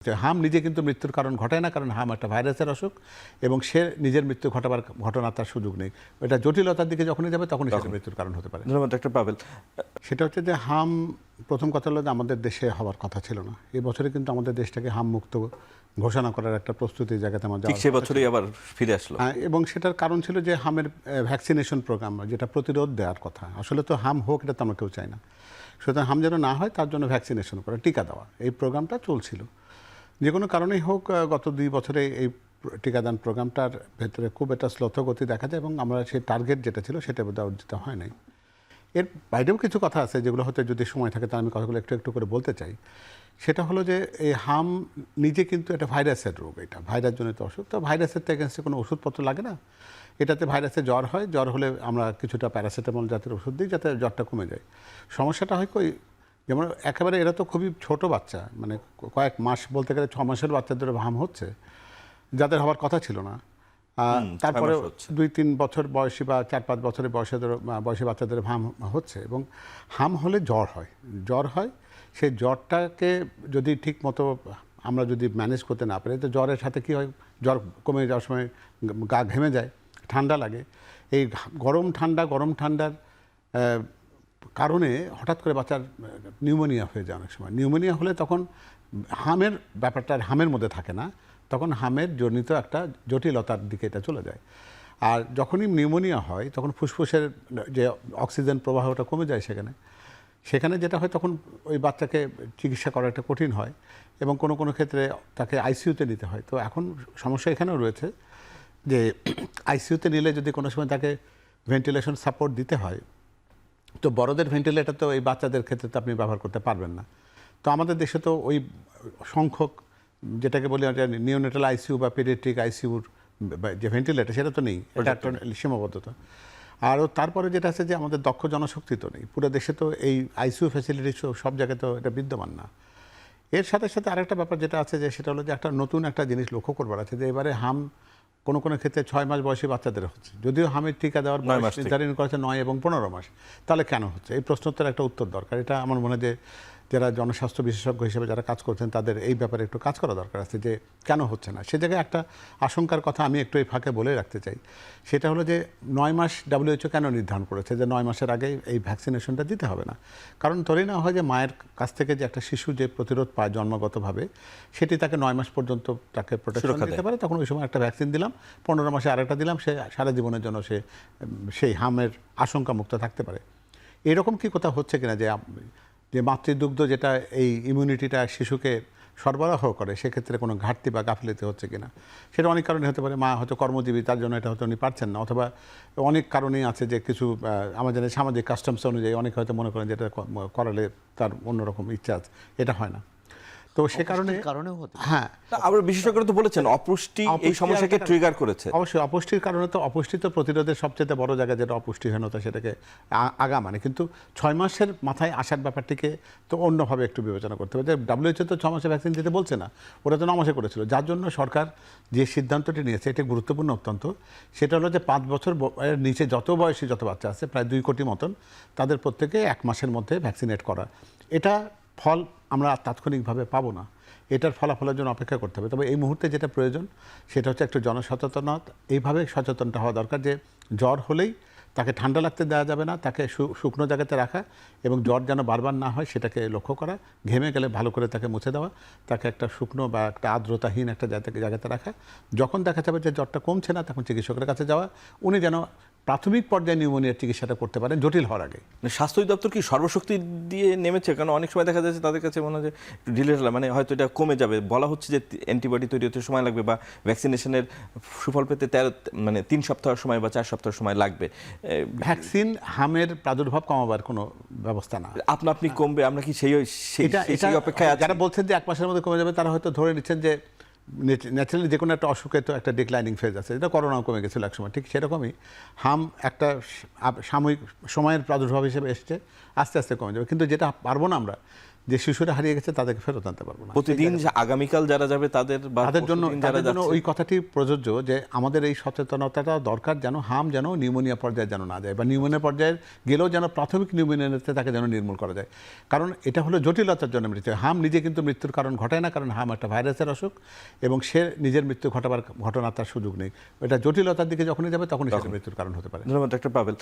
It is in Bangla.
হাম নিজে কিন্তু মৃত্যুর কারণ ঘটায় না, কারণ হাম একটা ভাইরাসের অসুখ এবং সে নিজের মৃত্যু ঘটাবার ঘটনা তার সুযোগ নেই। এটা জটিলতার দিকে যখনই যাবে তখনই সেটা মৃত্যুর কারণ হতে পারে। ধন্যবাদ ডক্টর পাভেল। সেটা হচ্ছে যে হাম প্রথম কথা হলো যে আমাদের দেশে হওয়ার কথা ছিল না। এই বছরে কিন্তু আমাদের দেশটাকে হাম মুক্ত ঘোষণা করার একটা প্রস্তুতির জায়গাতে আমাদের ঠিক সে বছরই আবার ফিরে আসলো। এবং সেটার কারণ ছিল যে হামের ভ্যাকসিনেশন প্রোগ্রাম, যেটা প্রতিরোধ দেওয়ার কথা। আসলে তো হাম হোক এটা তো আমরা কেউ চাই না, সুতরাং হাম যেন না হয় তার জন্য ভ্যাকসিনেশন করা, টিকা দেওয়া, এই প্রোগ্রামটা চলছিল। যে কোনো কারণেই হোক গত 2 বছরে এই টিকাদান প্রোগ্রামটার ভেতরে খুব একটা শ্লথগতি দেখা যায় এবং আমরা সেই টার্গেট যেটা ছিল সেটা বোধহয় অর্জিত হয় নাই। এর বাইরেও কিছু কথা আছে যেগুলো হয়তো যদি সময় থাকে তাহলে আমি কথাগুলো একটু একটু করে বলতে চাই। সেটা হলো যে এই হাম নিজে কিন্তু একটা ভাইরাসের রোগ, এটা ভাইরাসজনিত অসুখ। তো ভাইরাসের তো এগেনস্টে কোনো ওষুধপত্র লাগে না। এটাতে ভাইরাসে জ্বর হয়, জ্বর হলে আমরা কিছুটা প্যারাসিটামল জাতের ওষুধ দিই যাতে জ্বরটা কমে যায়। সমস্যাটা হয় কই, যেমন একেবারে এরা তো খুবই ছোট বাচ্চা, মানে কয়েক মাস, বলতে গেলে 6 মাসের বাচ্চাদের হাম হচ্ছে, যাদের হওয়ার কথা ছিল না। তারপরে 2-3 বছর বয়সী বা 4-5 বছরের বয়সী বাচ্চাদের হাম হচ্ছে এবং হাম হলে জ্বর হয়। সেই জ্বরটাকে যদি ঠিক মতো আমরা যদি ম্যানেজ করতে না পারি, তো জ্বরের সাথে কী হয়, জ্বর কমে যাওয়ার সময় গা ঘেমে যায়, ঠান্ডা লাগে। এই গরম ঠান্ডার কারণে হঠাৎ করে বাচ্চার নিউমোনিয়া হয়ে যায় অনেক সময়। নিউমোনিয়া হলে তখন হামের ব্যাপারটা হামের মধ্যে থাকে না, তখন হামের জনিত একটা জটিলতার দিকে এটা চলে যায়। আর যখনই নিউমোনিয়া হয় তখন ফুসফুসের যে অক্সিজেন প্রবাহটা কমে যায়, সেখানে যেটা হয় তখন ওই বাচ্চাকে চিকিৎসা করা একটা কঠিন হয় এবং কোনো কোনো ক্ষেত্রে তাকে আইসিইউতে নিতে হয়। তো এখন সমস্যা এখানেও রয়েছে যে আইসিইউতে নিলে যদি কোনো সময় তাকে ভেন্টিলেশন সাপোর্ট দিতে হয়, তো বড়দের ভেন্টিলেটর তো এই বাচ্চাদের ক্ষেত্রে তো আপনি ব্যবহার করতে পারবেন না। তো আমাদের দেশে তো ওই সংখ্যক যেটাকে বলি নিওনেটাল আইসিইউ বা পেডিয়াট্রিক আইসিইউর যে ভেন্টিলেটর সেটা তো নেই, এটা একটা সীমাবদ্ধতা। আরও তারপরে যেটা আছে যে আমাদের দক্ষ জনশক্তি তো নেই, পুরো দেশে তো এই আইসিইউ ফ্যাসিলিটি সব জায়গায় তো এটা বিদ্যমান না। এর সাথে সাথে আরেকটা ব্যাপার যেটা আছে যে সেটা হলো যে একটা নতুন একটা জিনিস লক্ষ্য করবার আছে যে এবারে হাম কোনো কোনো ক্ষেত্রে 6 মাস বয়সী বাচ্চাদের হচ্ছে, যদিও হামের টিকা দেওয়ার বয়স নির্ধারণ করেছে 9 এবং 15 মাস। তাহলে কেন হচ্ছে, এই প্রশ্নোত্তর একটা উত্তর দরকার। এটা আমার মনে হয় যে যারা জনস্বাস্থ্য বিশেষজ্ঞ হিসেবে যারা কাজ করছেন তাদের এই ব্যাপারে একটু কাজ করা দরকার আছে যে কেন হচ্ছে না। সে জায়গায় একটা আশঙ্কার কথা আমি একটু এই ফাঁকে বলে রাখতে চাই। সেটা হলো যে 9 মাস WHO কেন নির্ধারণ করেছে যে 9 মাসের আগে এই ভ্যাকসিনেশনটা দিতে হবে না। কারণ ধরে নেওয়া হয় যে মায়ের কাছ থেকে যে একটা শিশু যে প্রতিরোধ পায় জন্মগতভাবে, সেটি তাকে 9 মাস পর্যন্ত তাকে প্রোটেকশন দিতে পারে। তখন ওই সময় একটা ভ্যাকসিন দিলাম, 15 মাসে আরেকটা দিলাম, সে সারা জীবনের জন্য সেই হামের আশঙ্কা মুক্ত থাকতে পারে। এরকম কি কোথাও হচ্ছে কিনা যে মাতৃদুগ্ধ যেটা এই ইমিউনিটিটা শিশুকে সরবরাহ করে, সেক্ষেত্রে কোনো ঘাটতি বা গাফিলতি হচ্ছে কিনা, সেটা অনেক কারণে হতে পারে। মা হয়তো কর্মজীবী, তার জন্য এটা হয়তো উনি পারছেন না, অথবা অনেক কারণেই আছে যে কিছু আমাদের সামাজিক কাস্টমস অনুযায়ী অনেকে হয়তো মনে করেন যে এটা করালে তার অন্যরকম ইচ্ছা আছে, এটা হয় না। তো সে কারণে হ্যাঁ, আবার বিশেষজ্ঞরা তো বলেছেন অপুষ্টি এই সমস্যাকে ট্রিগার করেছে। অবশ্যই অপুষ্টির কারণে তো অপুষ্টি তো প্রতিরোধের সবচেয়ে বড় জায়গা যেটা অপুষ্টিহীনতা, সেটাকে আগা মানে, কিন্তু 6 মাসের মাথায় আসার ব্যাপারটিকে তো অন্যভাবে একটু বিবেচনা করতে হবে। যে WHO তো 6 মাসে ভ্যাকসিন দিতে বলছে না, ওরা তো 9 মাসে করেছিল। যার জন্য সরকার যে সিদ্ধান্তটি নিয়েছে এটা গুরুত্বপূর্ণ অত্যন্ত। সেটা হলো যে 5 বছর নিচে যত বয়সী যত বাচ্চা আছে, প্রায় 2 কোটি মতন, তাদের প্রত্যেকে 1 মাসের মধ্যে ভ্যাকসিনেট করা। এটা ফল আমরা তাৎক্ষণিকভাবে পাবো না, এটার ফলাফলের জন্য অপেক্ষা করতে হবে। তবে এই মুহূর্তে যেটা প্রয়োজন সেটা হচ্ছে একটু জনসচেতনতা। এইভাবে সচেতনটা হওয়া দরকার যে জ্বর হলেই তাকে ঠান্ডা লাগতে দেওয়া যাবে না, তাকে শুকনো জায়গাতে রাখা এবং জ্বর যেন বারবার না হয় সেটাকে লক্ষ্য করা। ঘেমে গেলে ভালো করে তাকে মুছে দেওয়া, তাকে একটা শুকনো বা একটা আর্দ্রতাহীন একটা জায়গাতে রাখা। যখন দেখা যাবে যে জ্বরটা কমছে না, তখন চিকিৎসকের কাছে যাওয়া। উনি যেন প্রাথমিক পর্যায়ে নিউমোনিয়ার চিকিৎসাটা করতে পারেন জটিল হওয়ার আগে। স্বাস্থ্য দপ্তর কি সর্বশক্তি দিয়ে নেমেছে? কারণ অনেক সময় দেখা যাচ্ছে তাদের কাছে মনে হয় যে ডিলে মানে হয়তো এটা কমে যাবে, বলা হচ্ছে যে অ্যান্টিবডি তৈরি হতে সময় লাগবে বা ভ্যাকসিনেশনের সুফল পেতে 3 সপ্তাহ সময় বা 4 সপ্তাহ সময় লাগবে। ভ্যাকসিন হামের প্রাদুর্ভাব কমাবার কোনো ব্যবস্থা না, আপনি কমবে, আমরা কি সেই অপেক্ষায়? যারা বলছেন যে 1 মাসের মধ্যে কমে যাবে, তারা হয়তো ধরে নিচ্ছেন যে ন্যাচারালি যে কোনো একটা অসুখে তো একটা ডিক্লাইনিং ফেজ আছে, এটা করোনাও কমে গেছিলো একসময়, ঠিক সেরকমই হাম একটা সাময়িক সময়ের প্রাদুর্ভাব হিসেবে এসছে, আস্তে আস্তে কমে যাবে। কিন্তু যেটা পারবো না আমরা, যে শিশুরা হারিয়ে গেছে তাদেরকে ফেরত আনতে পারবো না। প্রতিদিন আগামীকাল যারা যাবে তাদের বা তাদের জন্য পরশুদিন যারা তাদের জন্য যাচ্ছে, ওই কথাটি প্রযোজ্য যে আমাদের এই সচেতনতাটা দরকার, যেন হাম যেন নিউমোনিয়া পর্যায়ে যেন না যায়, বা নিউমোনিয়া পর্যায়ে গেলেও যেন প্রাথমিক নিউমোনিয়াতে তাকে যেন নির্মূল করা যায়। কারণ এটা হলো জটিলতার জন্য মৃত্যু। হাম নিজে কিন্তু মৃত্যুর কারণ ঘটায় না, কারণ হাম একটা ভাইরাসের অসুখ এবং সে নিজের মৃত্যু ঘটাবার ঘটনা তার সুযোগ নেই। এটা জটিলতার দিকে যখনই যাবে তখনই সেটা মৃত্যুর কারণ হতে পারে। ধন্যবাদ ডক্টর পাভেল।